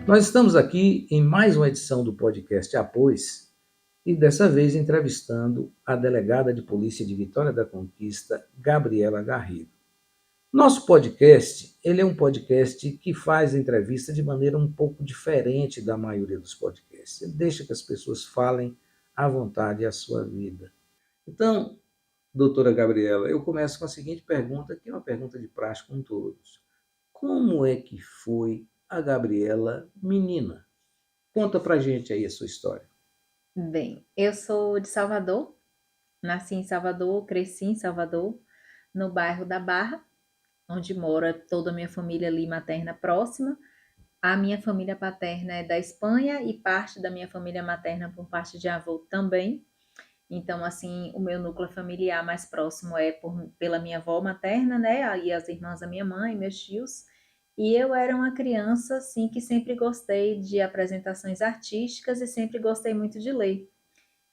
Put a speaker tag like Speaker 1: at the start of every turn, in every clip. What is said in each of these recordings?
Speaker 1: Nós estamos aqui em mais uma edição do podcast Após e dessa vez entrevistando a delegada de polícia de Vitória da Conquista, Gabriela Garrido. Nosso podcast, ele é um podcast que faz a entrevista de maneira um pouco diferente da maioria dos podcasts. Ele deixa que as pessoas falem à vontade a sua vida. Então, doutora Gabriela, eu começo com a seguinte pergunta, que é uma pergunta de praxe com todos. Como é que foi a Gabriela menina? Conta pra gente aí a sua história.
Speaker 2: Bem, eu sou de Salvador, nasci em Salvador, cresci em Salvador, no bairro da Barra, onde mora toda a minha família ali materna próxima. A minha família paterna é da Espanha e parte da minha família materna por parte de avô também. Então, assim, o meu núcleo familiar mais próximo é pela minha avó materna, né? Aí as irmãs da minha mãe, meus tios. E eu era uma criança, assim, que sempre gostei de apresentações artísticas e sempre gostei muito de ler.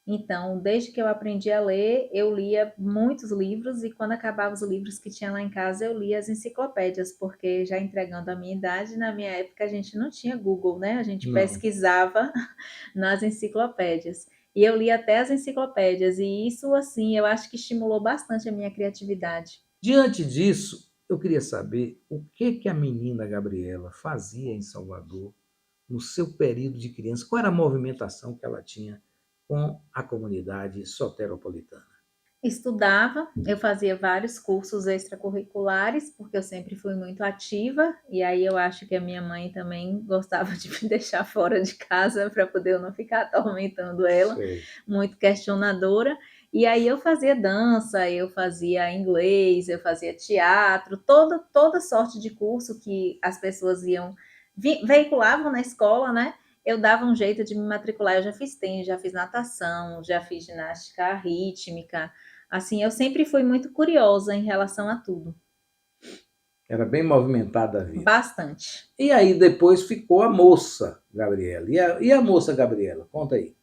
Speaker 2: Então, desde que eu aprendi a ler, eu lia muitos livros e quando acabava os livros que tinha lá em casa, eu lia as enciclopédias, porque já entregando a minha idade, na minha época a gente não tinha Google, né? A gente
Speaker 1: Não.
Speaker 2: pesquisava nas enciclopédias. E eu li até as enciclopédias, e isso, assim, eu acho que estimulou bastante a minha criatividade.
Speaker 1: Diante disso, eu queria saber o que a menina Gabriela fazia em Salvador no seu período de criança, qual era a movimentação que ela tinha com a comunidade soteropolitana.
Speaker 2: Estudava, eu fazia vários cursos extracurriculares, porque eu sempre fui muito ativa, e aí eu acho que a minha mãe também gostava de me deixar fora de casa para poder eu não ficar atormentando ela,
Speaker 1: Sei.
Speaker 2: muito questionadora. E aí eu fazia dança, eu fazia inglês, eu fazia teatro, toda sorte de curso que as pessoas iam veiculavam na escola, né? Eu dava um jeito de me matricular. Eu já fiz tênis, já fiz natação, já fiz ginástica rítmica. Assim, eu sempre fui muito curiosa em relação a tudo.
Speaker 1: Era bem movimentada a vida.
Speaker 2: Bastante.
Speaker 1: E aí depois ficou a moça Gabriela. E a moça Gabriela? Conta aí.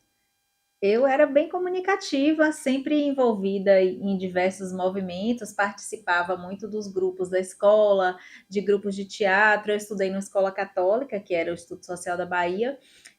Speaker 2: Eu era bem comunicativa, sempre envolvida em diversos movimentos, participava muito dos grupos da escola, de grupos de teatro. Eu estudei numa escola católica, que era o Instituto Social da Bahia,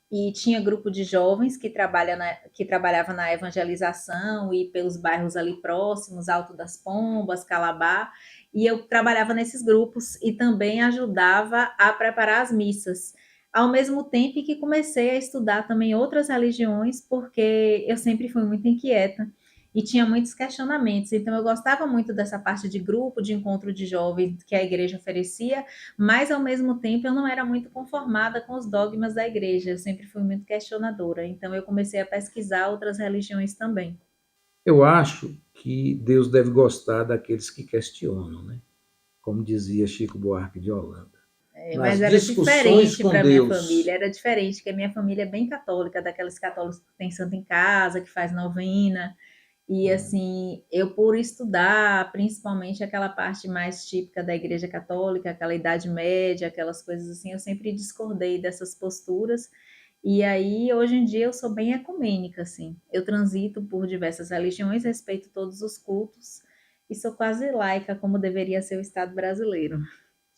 Speaker 2: e tinha grupo de jovens que trabalhava na evangelização e pelos bairros ali próximos, Alto das Pombas, Calabar, e eu trabalhava nesses grupos e também ajudava a preparar as missas. Ao mesmo tempo que comecei a estudar também outras religiões, porque eu sempre fui muito inquieta e tinha muitos questionamentos. Então, eu gostava muito dessa parte de grupo, de encontro de jovens que a igreja oferecia, mas ao mesmo tempo eu não era muito conformada com os dogmas da igreja, eu sempre fui muito questionadora. Então, eu comecei a pesquisar outras religiões também.
Speaker 1: Eu acho que Deus deve gostar daqueles que questionam, né? Como dizia Chico Buarque de Holanda.
Speaker 2: Mas
Speaker 1: Nas
Speaker 2: era
Speaker 1: discussões
Speaker 2: diferente
Speaker 1: com
Speaker 2: para minha família,
Speaker 1: Deus.
Speaker 2: era diferente, porque a minha família é bem católica, daquelas católicas que tem santo em casa, que faz novena. E assim, eu por estudar, principalmente aquela parte mais típica da Igreja Católica, aquela Idade Média, aquelas coisas assim, eu sempre discordei dessas posturas. E aí, hoje em dia, eu sou bem ecumênica, assim. Eu transito por diversas religiões, respeito todos os cultos e sou quase laica, como deveria ser o Estado brasileiro.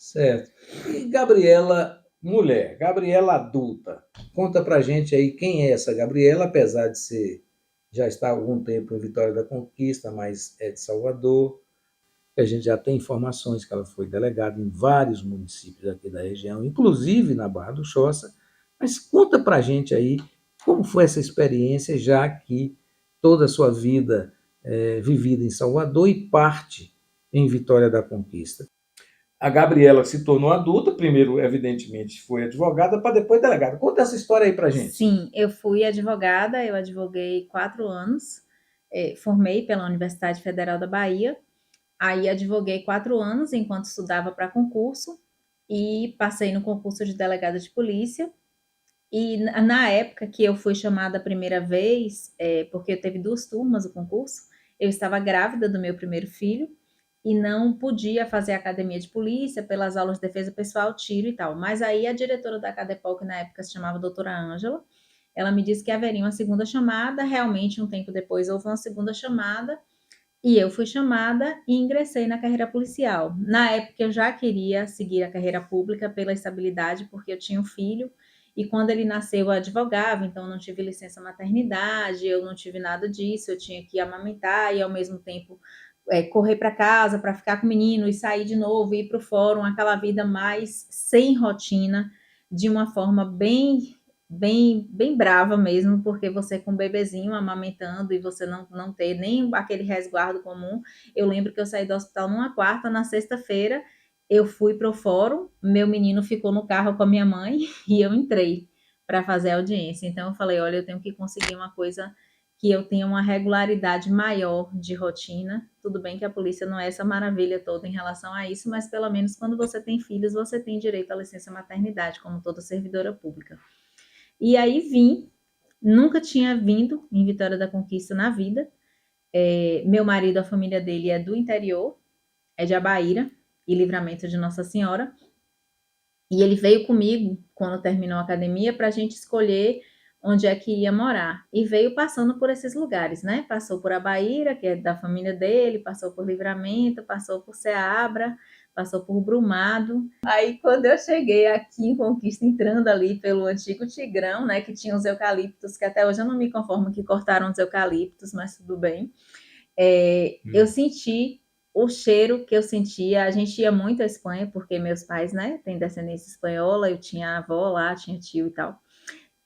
Speaker 1: Certo. E Gabriela, mulher, Gabriela adulta. Conta pra gente aí quem é essa Gabriela, apesar de ser já está há algum tempo em Vitória da Conquista, mas é de Salvador. A gente já tem informações que ela foi delegada em vários municípios aqui da região, inclusive na Barra do Choça. Mas conta pra gente aí como foi essa experiência, já que toda a sua vida é vivida em Salvador e parte em Vitória da Conquista. A Gabriela se tornou adulta, primeiro, evidentemente, foi advogada, para depois delegada. Conta essa história aí para gente.
Speaker 2: Sim, eu fui advogada, eu advoguei 4 anos, formei pela Universidade Federal da Bahia, aí advoguei 4 anos enquanto estudava para concurso e passei no concurso de delegada de polícia. E na época que eu fui chamada a primeira vez, porque teve 2 turmas o concurso, eu estava grávida do meu primeiro filho e não podia fazer academia de polícia pelas aulas de defesa pessoal, tiro e tal. Mas aí a diretora da Cadepol, que na época se chamava doutora Ângela, ela me disse que haveria uma segunda chamada. Realmente, um tempo depois, houve uma segunda chamada e eu fui chamada e ingressei na carreira policial. Na época, eu já queria seguir a carreira pública pela estabilidade, porque eu tinha um filho e quando ele nasceu eu advogava, então eu não tive licença maternidade, eu não tive nada disso, eu tinha que amamentar e ao mesmo tempo correr para casa para ficar com o menino e sair de novo, ir para o fórum, aquela vida mais sem rotina, de uma forma bem brava mesmo, porque você com um bebezinho amamentando e você não ter nem aquele resguardo comum. Eu lembro que eu saí do hospital numa quarta, na sexta-feira, eu fui para o fórum, meu menino ficou no carro com a minha mãe e eu entrei para fazer a audiência. Então eu falei, olha, eu tenho que conseguir uma coisa que eu tenha uma regularidade maior de rotina. Tudo bem que a polícia não é essa maravilha toda em relação a isso, mas pelo menos quando você tem filhos, você tem direito à licença maternidade, como toda servidora pública. E aí vim, nunca tinha vindo em Vitória da Conquista na vida. Meu marido, a família dele é do interior, é de Abaíra e Livramento de Nossa Senhora. E ele veio comigo, quando terminou a academia, para a gente escolher onde é que ia morar. E veio passando por esses lugares, né? Passou por Abaíra, que é da família dele, passou por Livramento, passou por Ceabra, passou por Brumado. Aí, quando eu cheguei aqui em Conquista, entrando ali pelo antigo Tigrão, né? Que tinha os eucaliptos, que até hoje eu não me conformo que cortaram os eucaliptos, mas tudo bem. Eu senti o cheiro que eu sentia. A gente ia muito à Espanha, porque meus pais, né, têm descendência espanhola, eu tinha avó lá, tinha tio e tal.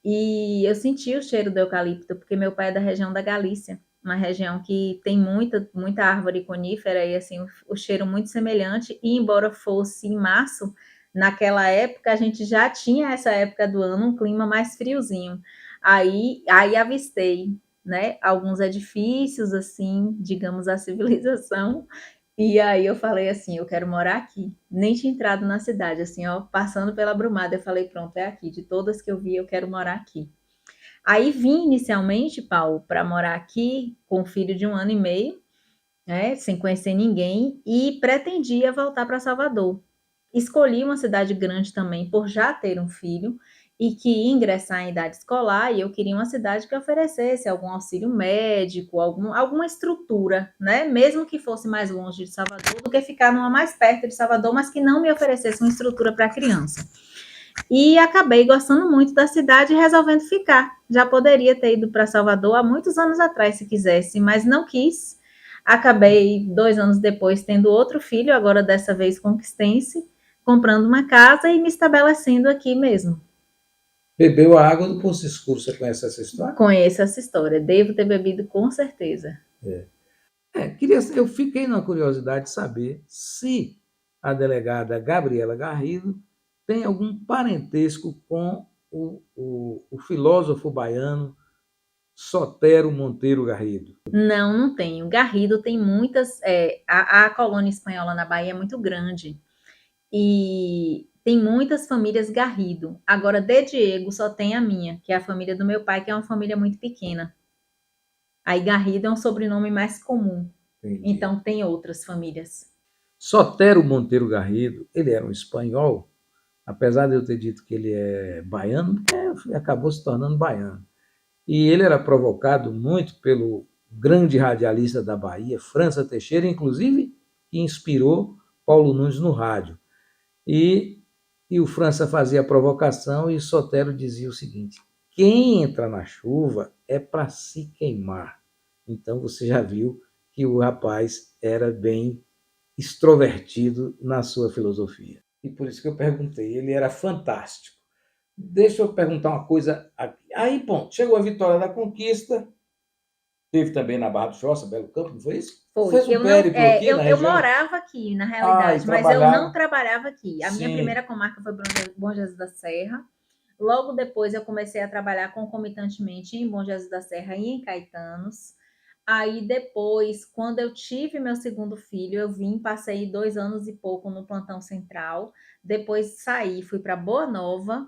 Speaker 2: E eu senti o cheiro do eucalipto, porque meu pai é da região da Galícia, uma região que tem muita árvore conífera e assim, o cheiro muito semelhante. E embora fosse em março, naquela época a gente já tinha essa época do ano um clima mais friozinho. Aí avistei, né, alguns edifícios assim, digamos a civilização, e aí eu falei assim, eu quero morar aqui. Nem tinha entrado na cidade, assim, ó, passando pela Brumada, eu falei, pronto, é aqui. De todas que eu vi, eu quero morar aqui. Aí vim inicialmente, Paulo, para morar aqui com um filho de 1 ano e meio, né, sem conhecer ninguém, e pretendia voltar para Salvador. Escolhi uma cidade grande também por já ter um filho e que ia ingressar em idade escolar, e eu queria uma cidade que oferecesse algum auxílio médico, alguma estrutura, né? Mesmo que fosse mais longe de Salvador, do que ficar numa mais perto de Salvador, mas que não me oferecesse uma estrutura para a criança. E acabei gostando muito da cidade e resolvendo ficar. Já poderia ter ido para Salvador há muitos anos atrás, se quisesse, mas não quis. Acabei 2 anos depois tendo outro filho, agora dessa vez conquistense, comprando uma casa e me estabelecendo aqui mesmo.
Speaker 1: Bebeu a água do Poço Escuro, você conhece essa história?
Speaker 2: Conheço essa história, devo ter bebido com certeza.
Speaker 1: Eu fiquei na curiosidade de saber se a delegada Gabriela Garrido tem algum parentesco com o filósofo baiano Sotero Monteiro Garrido.
Speaker 2: Não, não tenho. Garrido tem muitas. A colônia espanhola na Bahia é muito grande e tem muitas famílias Garrido. Agora, de Diego, só tem a minha, que é a família do meu pai, que é uma família muito pequena. Aí Garrido é um sobrenome mais comum.
Speaker 1: Entendi.
Speaker 2: Então tem outras famílias.
Speaker 1: Sotero Monteiro Garrido, ele era um espanhol, apesar de eu ter dito que ele é baiano, acabou se tornando baiano. E ele era provocado muito pelo grande radialista da Bahia, França Teixeira, inclusive, que inspirou Paulo Nunes no rádio. E o França fazia a provocação e Sotero dizia o seguinte: quem entra na chuva é para se queimar. Então você já viu que o rapaz era bem extrovertido na sua filosofia. E por isso que eu perguntei, ele era fantástico. Deixa eu perguntar uma coisa aqui. Aí, bom, chegou a Vitória da Conquista, teve também na Barra do Choça, Belo Campo, não foi isso?
Speaker 2: Foi.
Speaker 1: Fez um périplo aqui na
Speaker 2: Eu
Speaker 1: região?
Speaker 2: morava aqui, na realidade, mas eu
Speaker 1: trabalhava.
Speaker 2: não trabalhava aqui. A minha
Speaker 1: Sim.
Speaker 2: primeira comarca foi Bom Jesus da Serra. Logo depois eu comecei a trabalhar concomitantemente em Bom Jesus da Serra e em Caetanos. Aí depois, quando eu tive meu segundo filho, eu vim, passei 2 anos e pouco no plantão central. Depois saí, fui para Boa Nova.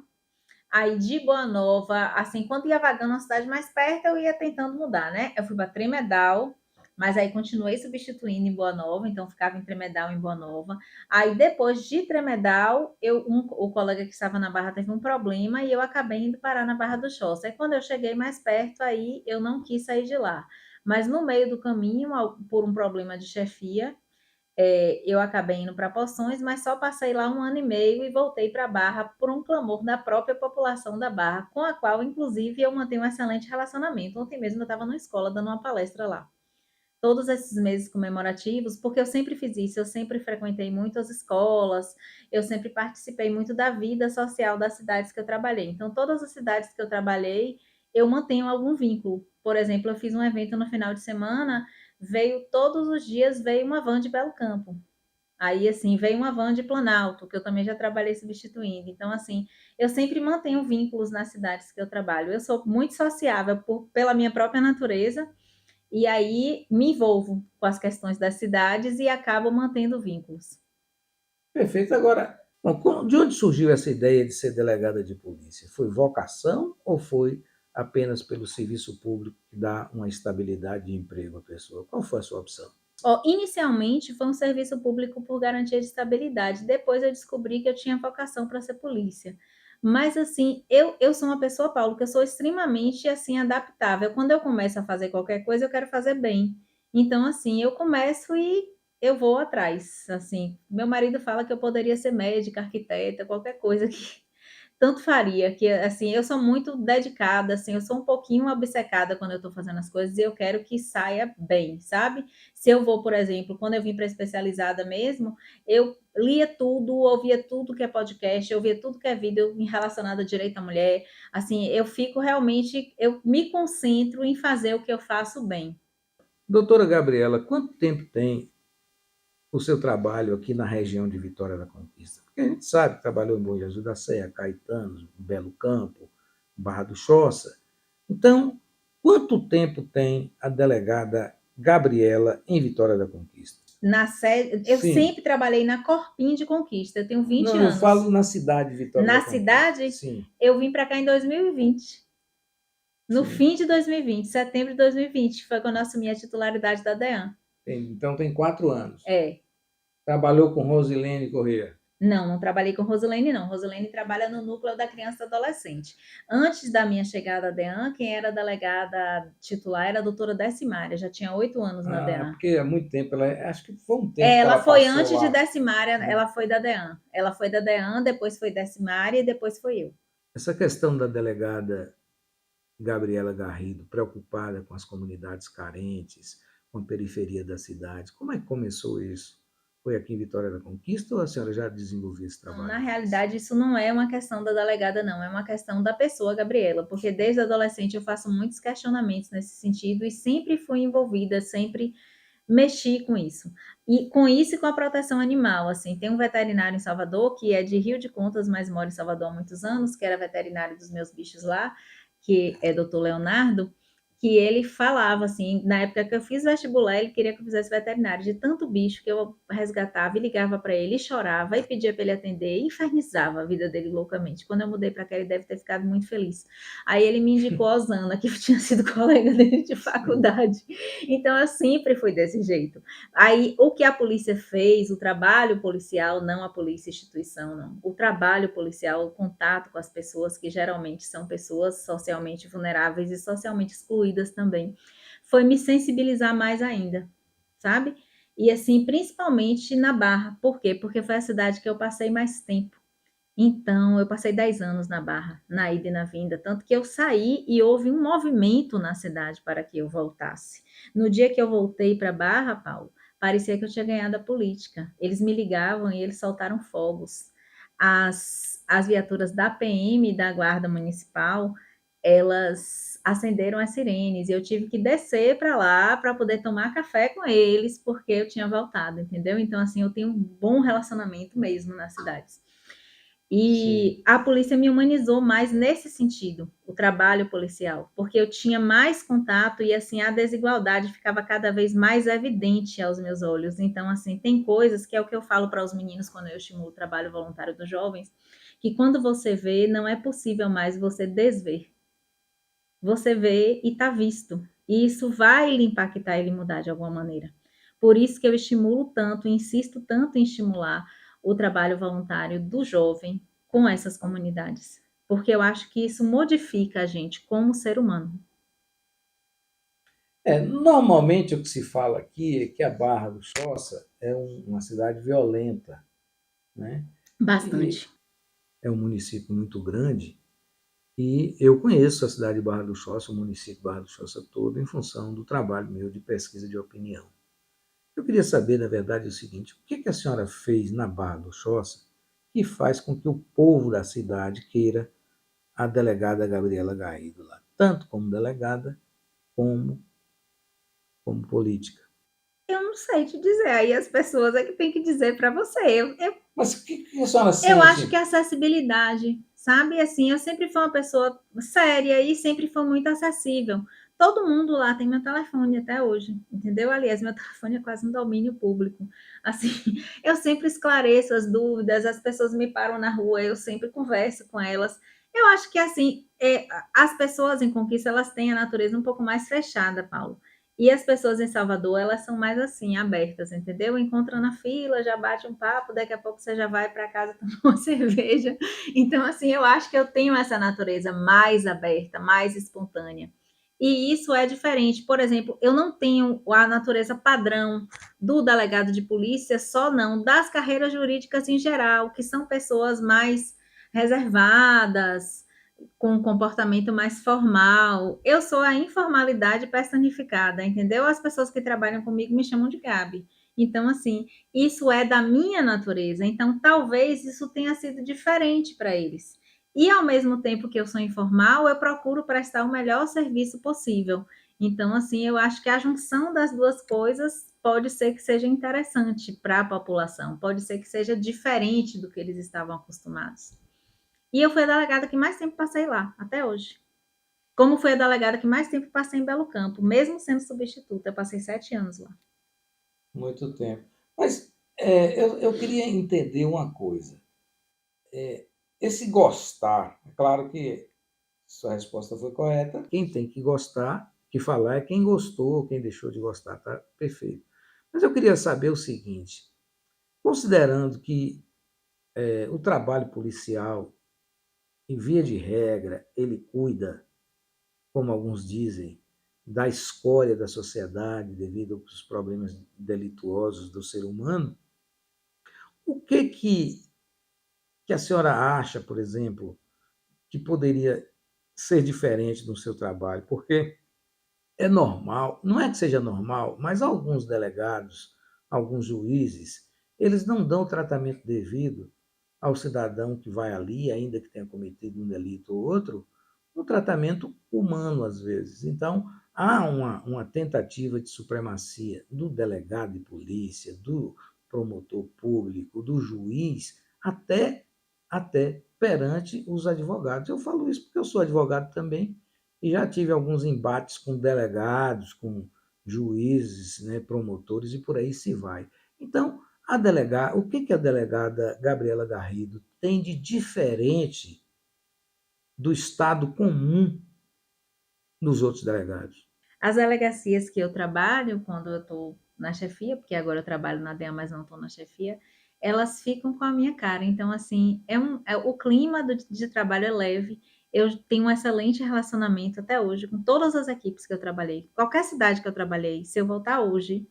Speaker 2: Aí de Boa Nova, assim, quando ia vagando uma cidade mais perto, eu ia tentando mudar, né? Eu fui para Tremedal, mas aí continuei substituindo em Boa Nova, então ficava em Tremedal em Boa Nova. Aí depois de Tremedal, o colega que estava na Barra teve um problema e eu acabei indo parar na Barra do Choça. Aí quando eu cheguei mais perto, aí eu não quis sair de lá. Mas no meio do caminho, por um problema de chefia, eu acabei indo para Poções, mas só passei lá 1 ano e meio e voltei para a Barra por um clamor da própria população da Barra, com a qual, inclusive, eu mantenho um excelente relacionamento. Ontem mesmo eu estava numa escola dando uma palestra lá. Todos esses meses comemorativos, porque eu sempre fiz isso, eu sempre frequentei muito as escolas, eu sempre participei muito da vida social das cidades que eu trabalhei. Então, todas as cidades que eu trabalhei, eu mantenho algum vínculo. Por exemplo, eu fiz um evento no final de semana, veio todos os dias, veio uma van de Belo Campo. Aí, assim, veio uma van de Planalto, que eu também já trabalhei substituindo. Então, assim, eu sempre mantenho vínculos nas cidades que eu trabalho. Eu sou muito sociável pela minha própria natureza, e aí me envolvo com as questões das cidades e acabo mantendo vínculos.
Speaker 1: Perfeito. Agora, bom, de onde surgiu essa ideia de ser delegada de polícia? Foi vocação ou foi apenas pelo serviço público que dá uma estabilidade de emprego à pessoa? Qual foi a sua opção?
Speaker 2: Inicialmente foi um serviço público por garantia de estabilidade, depois eu descobri que eu tinha vocação para ser polícia. Mas assim, eu sou uma pessoa, Paulo, que eu sou extremamente assim adaptável. Quando eu começo a fazer qualquer coisa, eu quero fazer bem. Então assim, eu começo e eu vou atrás. Assim, meu marido fala que eu poderia ser médica, arquiteta, qualquer coisa que tanto faria, que assim, eu sou muito dedicada, assim, eu sou um pouquinho obcecada quando eu estou fazendo as coisas e eu quero que saia bem, sabe? Se eu vou, por exemplo, quando eu vim para especializada mesmo, eu lia tudo, ouvia tudo que é podcast, eu ouvia tudo que é vídeo relacionado a direito à mulher. Assim, eu fico realmente, eu me concentro em fazer o que eu faço bem.
Speaker 1: Doutora Gabriela, quanto tempo tem o seu trabalho aqui na região de Vitória da Conquista? Porque a gente sabe que trabalhou em Bom Jesus da Serra, Caetano, Belo Campo, Barra do Choça. Então, quanto tempo tem a delegada Gabriela em Vitória da Conquista?
Speaker 2: Na sede, eu
Speaker 1: Sim.
Speaker 2: sempre trabalhei na Corpim de Conquista, eu tenho 20
Speaker 1: Não, eu
Speaker 2: anos.
Speaker 1: falo na cidade de Vitória
Speaker 2: Na
Speaker 1: da Conquista.
Speaker 2: cidade,
Speaker 1: Sim,
Speaker 2: eu vim para cá em 2020. No
Speaker 1: sim.
Speaker 2: fim de 2020, setembro de 2020, foi quando eu assumi a titularidade da DEAN.
Speaker 1: Então tem 4 anos.
Speaker 2: É.
Speaker 1: Trabalhou com Rosilene Corrêa.
Speaker 2: Não trabalhei com Rosilene, não. Rosilene trabalha no núcleo da criança e adolescente. Antes da minha chegada à DEAN, quem era delegada titular era a doutora Decimária, já tinha 8 anos na DEAN.
Speaker 1: Porque há muito tempo, acho que foi um tempo que
Speaker 2: Ela
Speaker 1: ela
Speaker 2: foi
Speaker 1: passou
Speaker 2: antes de
Speaker 1: lá.
Speaker 2: Decimária, ela foi da DEAN. Ela foi da DEAN, depois foi Decimária e depois foi eu.
Speaker 1: Essa questão da delegada Gabriela Garrido, preocupada com as comunidades carentes, com a periferia da cidade, como é que começou isso? Foi aqui em Vitória da Conquista ou a senhora já desenvolveu esse trabalho?
Speaker 2: Na realidade, isso não é uma questão da delegada, não, é uma questão da pessoa, Gabriela, porque desde adolescente eu faço muitos questionamentos nesse sentido e sempre fui envolvida, sempre mexi com isso. E com isso e com a proteção animal, assim, tem um veterinário em Salvador, que é de Rio de Contas, mas mora em Salvador há muitos anos, que era veterinário dos meus bichos lá, que é doutor Leonardo, que ele falava assim, na época que eu fiz vestibular, ele queria que eu fizesse veterinário, de tanto bicho que eu resgatava e ligava para ele, e chorava e pedia para ele atender, e infernizava a vida dele loucamente. Quando eu mudei para cá, ele deve ter ficado muito feliz. Aí ele me indicou a Osana, que tinha sido colega dele de faculdade. Então eu sempre fui desse jeito. Aí o que a polícia fez, o trabalho policial, não a polícia instituição, não. O trabalho policial, o contato com as pessoas que geralmente são pessoas socialmente vulneráveis e socialmente excluídas também, foi me sensibilizar mais ainda, sabe? E assim, principalmente na Barra. Por quê? Porque foi a cidade que eu passei mais tempo. Então, eu passei 10 anos na Barra, na ida e na vinda, tanto que eu saí e houve um movimento na cidade para que eu voltasse. No dia que eu voltei para a Barra, Paulo, parecia que eu tinha ganhado a política. Eles me ligavam e eles soltaram fogos. As viaturas da PM e da Guarda Municipal, elas acenderam as sirenes e eu tive que descer para lá para poder tomar café com eles, porque eu tinha voltado, entendeu? Então, assim, eu tenho um bom relacionamento mesmo nas cidades. E a polícia me humanizou mais nesse sentido, o trabalho policial, porque eu tinha mais contato e, assim, a desigualdade ficava cada vez mais evidente aos meus olhos. Então, assim, tem coisas que é o que eu falo para os meninos quando eu estimulo o trabalho voluntário dos jovens, que quando você vê, não é possível mais você desver. Você vê e está visto. E isso vai lhe impactar e lhe mudar de alguma maneira. Por isso que eu estimulo tanto, insisto tanto em estimular o trabalho voluntário do jovem com essas comunidades. Porque eu acho que isso modifica a gente como ser humano.
Speaker 1: Normalmente o que se fala aqui é que a Barra do Choça é uma cidade violenta, né? E
Speaker 2: Bastante.
Speaker 1: é um município muito grande e eu conheço a cidade de Barra do Choça, o município de Barra do Choça todo, em função do trabalho meu de pesquisa de opinião. Eu queria saber, na verdade, o seguinte: o que a senhora fez na Barra do Choça que faz com que o povo da cidade queira a delegada Gabriela Garrido lá, tanto como delegada como, como política?
Speaker 2: Eu não sei te dizer, aí as pessoas é que têm que dizer para você.
Speaker 1: Mas o que a senhora
Speaker 2: Eu acho que
Speaker 1: sente?
Speaker 2: a acessibilidade, sabe? Assim, eu sempre fui uma pessoa séria e sempre fui muito acessível. Todo mundo lá tem meu telefone até hoje, entendeu? Aliás, meu telefone é quase um domínio público. Assim, eu sempre esclareço as dúvidas, as pessoas me param na rua, eu sempre converso com elas. Eu acho que, assim, as pessoas em Conquista, elas têm a natureza um pouco mais fechada, Paulo. E as pessoas em Salvador, elas são mais assim, abertas, entendeu? Encontra na fila, já bate um papo, daqui a pouco você já vai para casa tomar uma cerveja. Então, assim, eu acho que eu tenho essa natureza mais aberta, mais espontânea. E isso é diferente. Por exemplo, eu não tenho a natureza padrão do delegado de polícia, só não, das carreiras jurídicas em geral, que são pessoas mais reservadas, com um comportamento mais formal. Eu sou a informalidade personificada, entendeu? As pessoas que trabalham comigo me chamam de Gabi. Então, assim, isso é da minha natureza. Então, talvez isso tenha sido diferente para eles. E ao mesmo tempo que eu sou informal, eu procuro prestar o melhor serviço possível. Então, assim, eu acho que a junção das duas coisas pode ser que seja interessante para a população, pode ser que seja diferente do que eles estavam acostumados. E eu fui a delegada que mais tempo passei lá, até hoje. Como foi a delegada que mais tempo passei em Belo Campo, mesmo sendo substituta. Eu passei 7 anos lá.
Speaker 1: Muito tempo. Mas eu queria entender uma coisa. Esse gostar, é claro que sua resposta foi correta. Quem tem que gostar, que falar é quem gostou, quem deixou de gostar, tá perfeito. Mas eu queria saber o seguinte: considerando que o trabalho policial, em via de regra, ele cuida, como alguns dizem, da escória da sociedade devido aos problemas delituosos do ser humano, o que a senhora acha, por exemplo, que poderia ser diferente no seu trabalho? Porque é normal, não é que seja normal, mas alguns delegados, alguns juízes, eles não dão o tratamento devido ao cidadão que vai ali, ainda que tenha cometido um delito ou outro, um tratamento humano às vezes. Então, há uma tentativa de supremacia do delegado de polícia, do promotor público, do juiz, até perante os advogados. Eu falo isso porque eu sou advogado também e já tive alguns embates com delegados, com juízes, né, promotores e por aí se vai. Então, o que a delegada Gabriela Garrido tem de diferente do estado comum dos outros delegados?
Speaker 2: As delegacias que eu trabalho, quando eu estou na chefia, porque agora eu trabalho na DEA, mas não estou na chefia, elas ficam com a minha cara. Então, assim, o clima de trabalho é leve. Eu tenho um excelente relacionamento até hoje com todas as equipes que eu trabalhei. Qualquer cidade que eu trabalhei, se eu voltar hoje,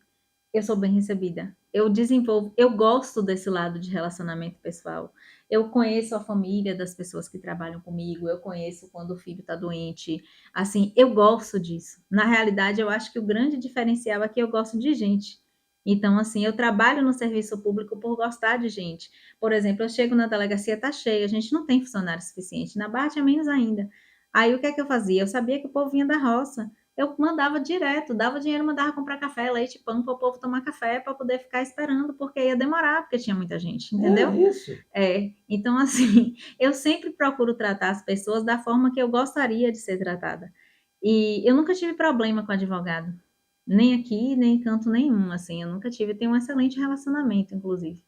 Speaker 2: eu sou bem recebida. Eu desenvolvo, eu gosto desse lado de relacionamento pessoal. Eu conheço a família das pessoas que trabalham comigo, eu conheço quando o filho está doente. Assim, eu gosto disso. Na realidade, eu acho que o grande diferencial é que eu gosto de gente. Então, assim, eu trabalho no serviço público por gostar de gente. Por exemplo, eu chego na delegacia, tá cheia, a gente não tem funcionário suficiente. Na Bate é menos ainda. Aí o que é que eu fazia? Eu sabia que o povo vinha da roça. Eu mandava direto, dava dinheiro, mandava comprar café, leite, pão para o povo tomar café para poder ficar esperando, porque ia demorar, porque tinha muita gente,
Speaker 1: É
Speaker 2: entendeu?
Speaker 1: isso.
Speaker 2: Então assim, eu sempre procuro tratar as pessoas da forma que eu gostaria de ser tratada. E eu nunca tive problema com advogado, nem aqui, nem em canto nenhum, assim, eu nunca tive, tenho um excelente relacionamento, inclusive.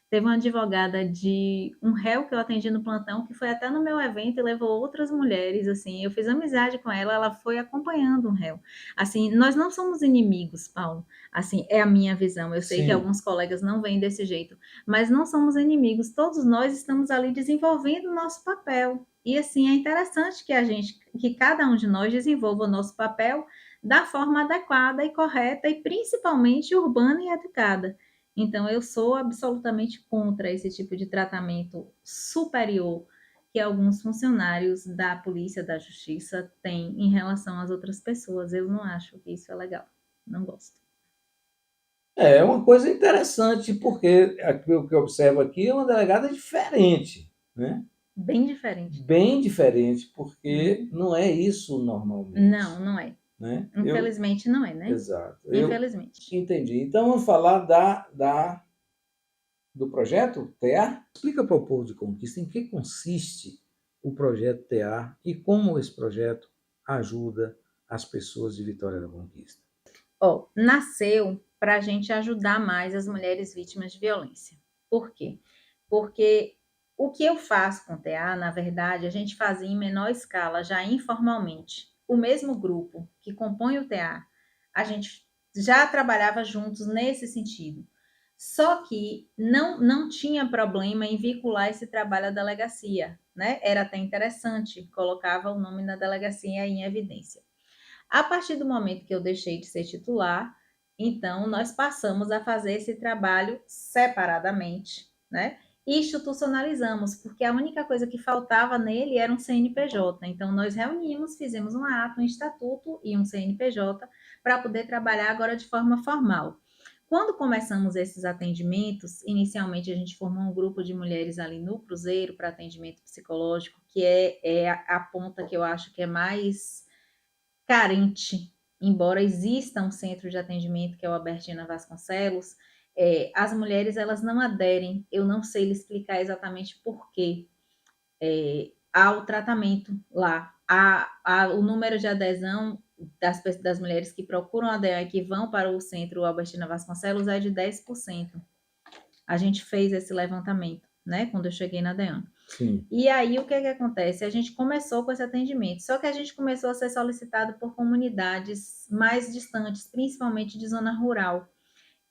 Speaker 2: Teve uma advogada de um réu que eu atendi no plantão, que foi até no meu evento e levou outras mulheres, assim, eu fiz amizade com ela, ela foi acompanhando um réu. Assim, nós não somos inimigos, Paulo, assim, é a minha visão, eu sei que
Speaker 1: Sim.
Speaker 2: alguns colegas não veem desse jeito, mas não somos inimigos, todos nós estamos ali desenvolvendo o nosso papel. E assim, é interessante que que cada um de nós desenvolva o nosso papel da forma adequada e correta e principalmente urbana e educada. Então, eu sou absolutamente contra esse tipo de tratamento superior que alguns funcionários da polícia, da justiça têm em relação às outras pessoas. Eu não acho que isso é legal. Não gosto.
Speaker 1: É uma coisa interessante, porque o que eu observo aqui é uma delegada diferente, né?
Speaker 2: Bem diferente.
Speaker 1: Bem diferente, porque não é isso normalmente,
Speaker 2: Não, não é.
Speaker 1: né?
Speaker 2: Infelizmente não é, né?
Speaker 1: Exato. Eu
Speaker 2: Infelizmente.
Speaker 1: entendi. Então vamos falar do projeto TA? Explica para o povo de Conquista em que consiste o projeto TA e como esse projeto ajuda as pessoas de Vitória da Conquista.
Speaker 2: Ó, nasceu para a gente ajudar mais as mulheres vítimas de violência. Por quê? Porque o que eu faço com o TA, na verdade, a gente fazia em menor escala, já informalmente. O mesmo grupo que compõe o TA, a gente já trabalhava juntos nesse sentido. Só que não tinha problema em vincular esse trabalho à delegacia, né? Era até interessante, colocava o nome da delegacia em evidência. A partir do momento que eu deixei de ser titular, então nós passamos a fazer esse trabalho separadamente, né? E institucionalizamos, porque a única coisa que faltava nele era um CNPJ. Então, nós reunimos, fizemos um ato, um estatuto e um CNPJ para poder trabalhar agora de forma formal. Quando começamos esses atendimentos, inicialmente a gente formou um grupo de mulheres ali no Cruzeiro para atendimento psicológico, que é a ponta que eu acho que é mais carente, embora exista um centro de atendimento que é o Albertina Vasconcelos, as mulheres elas não aderem, eu não sei lhe explicar exatamente por quê, ao tratamento lá. O número de adesão das mulheres que procuram a DEA e que vão para o centro Albertina Vasconcelos é de 10%. A gente fez esse levantamento, né, quando eu cheguei na DEAN.
Speaker 1: Sim.
Speaker 2: E aí, o que acontece? A gente começou com esse atendimento, só que a gente começou a ser solicitado por comunidades mais distantes, principalmente de zona rural.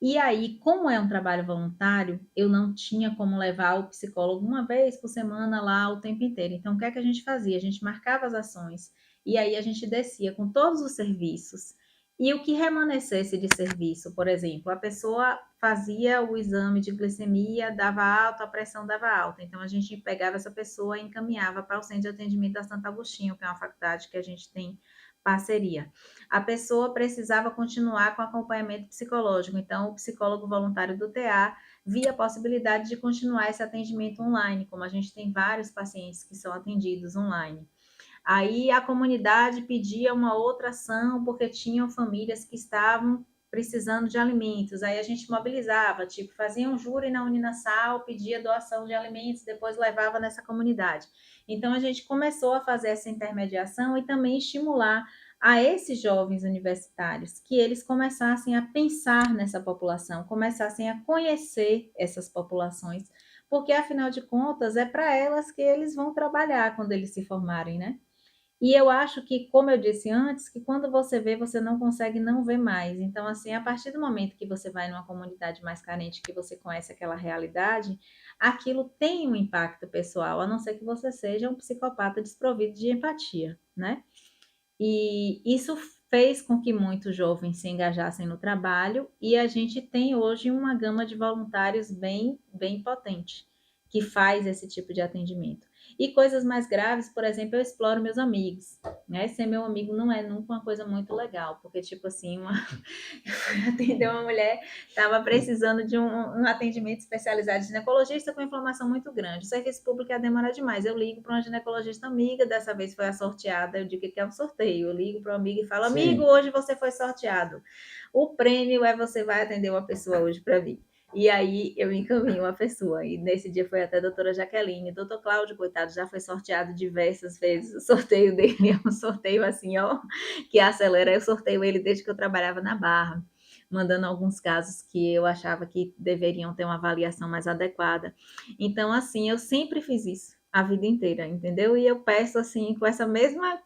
Speaker 2: E aí, como é um trabalho voluntário, eu não tinha como levar o psicólogo uma vez por semana lá o tempo inteiro. Então, o que é que a gente fazia? A gente marcava as ações e aí a gente descia com todos os serviços. E o que remanescesse de serviço, por exemplo, a pessoa fazia o exame de glicemia, dava alta, a pressão dava alta. Então, a gente pegava essa pessoa e encaminhava para o Centro de Atendimento da Santo Agostinho, que é uma faculdade que a gente tem parceria. A pessoa precisava continuar com acompanhamento psicológico, então o psicólogo voluntário do TA via a possibilidade de continuar esse atendimento online, como a gente tem vários pacientes que são atendidos online. Aí a comunidade pedia uma outra ação porque tinham famílias que estavam precisando de alimentos. Aí a gente mobilizava, tipo, fazia um júri na Uninasal, pedia doação de alimentos, depois levava nessa comunidade. Então a gente começou a fazer essa intermediação e também estimular a esses jovens universitários que eles começassem a pensar nessa população, começassem a conhecer essas populações, porque afinal de contas é para elas que eles vão trabalhar quando eles se formarem, né? E eu acho que, como eu disse antes, que quando você vê, você não consegue não ver mais. Então, assim, a partir do momento que você vai numa comunidade mais carente, que você conhece aquela realidade, aquilo tem um impacto pessoal, a não ser que você seja um psicopata desprovido de empatia, né? E isso fez com que muitos jovens se engajassem no trabalho e a gente tem hoje uma gama de voluntários bem potente que faz esse tipo de atendimento. E coisas mais graves, por exemplo, eu exploro meus amigos, né? Ser meu amigo não é nunca uma coisa muito legal, porque, tipo assim, eu fui atender uma mulher, estava precisando de um atendimento especializado de ginecologista com inflamação muito grande. O serviço público ia demorar demais. Eu ligo para uma ginecologista amiga, dessa vez foi a sorteada, eu digo que é um sorteio. Eu ligo para um amigo e falo, amigo, hoje você foi sorteado. O prêmio é você vai atender uma pessoa hoje para mim. E aí eu encaminho uma pessoa. E nesse dia foi até a doutora Jaqueline. Doutor Cláudio, coitado, já foi sorteado diversas vezes. O sorteio dele é um sorteio assim, ó, que acelera. Eu sorteio ele desde que eu trabalhava na Barra, mandando alguns casos que eu achava que deveriam ter uma avaliação mais adequada. Então, assim, eu sempre fiz isso a vida inteira, entendeu? E eu peço assim, com essa mesma,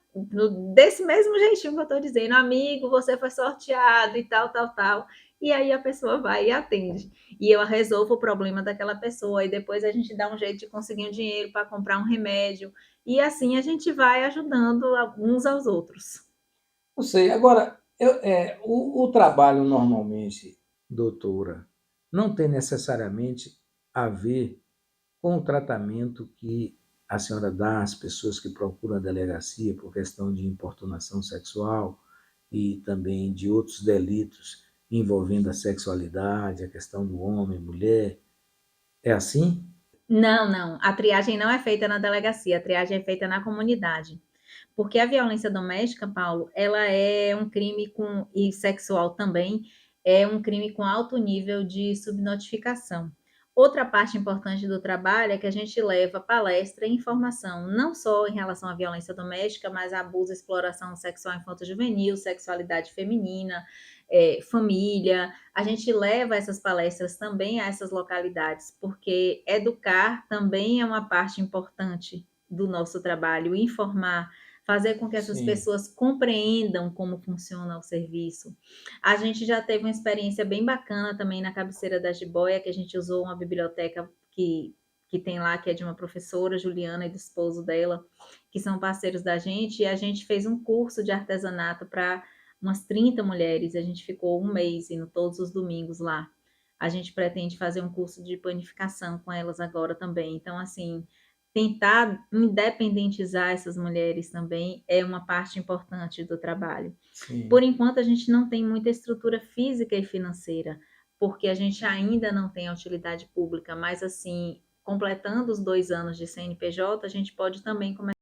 Speaker 2: desse mesmo jeitinho que eu tô dizendo, amigo, você foi sorteado e tal, tal, tal. E aí a pessoa vai e atende. E eu resolvo o problema daquela pessoa. E depois a gente dá um jeito de conseguir um dinheiro para comprar um remédio. E assim a gente vai ajudando uns aos outros.
Speaker 1: Não sei. Agora, O trabalho normalmente, doutora, não tem necessariamente a ver com o tratamento que a senhora dá às pessoas que procuram a delegacia por questão de importunação sexual e também de outros delitos envolvendo a sexualidade, a questão do homem, mulher. É assim?
Speaker 2: Não, não. A triagem não é feita na delegacia, a triagem é feita na comunidade. Porque a violência doméstica, Paulo, ela é um crime com, e sexual também, é um crime com alto nível de subnotificação. Outra parte importante do trabalho é que a gente leva palestra e informação, não só em relação à violência doméstica, mas a abuso e exploração sexual infanto-juvenil, sexualidade feminina, família. A gente leva essas palestras também a essas localidades, porque educar também é uma parte importante do nosso trabalho, informar, fazer com que essas
Speaker 1: Sim,
Speaker 2: pessoas compreendam como funciona o serviço. A gente já teve uma experiência bem bacana também na cabeceira da Jiboia, que a gente usou uma biblioteca que tem lá, que é de uma professora, Juliana, e do esposo dela, que são parceiros da gente, e a gente fez um curso de artesanato para umas 30 mulheres, a gente ficou um mês indo todos os domingos lá. A gente pretende fazer um curso de panificação com elas agora também. Então, assim, tentar independentizar essas mulheres também é uma parte importante do trabalho. Por
Speaker 1: sim,
Speaker 2: enquanto, a gente não tem muita estrutura física e financeira, porque a gente ainda não tem a utilidade pública, mas assim, completando os 2 anos de CNPJ, a gente pode também começar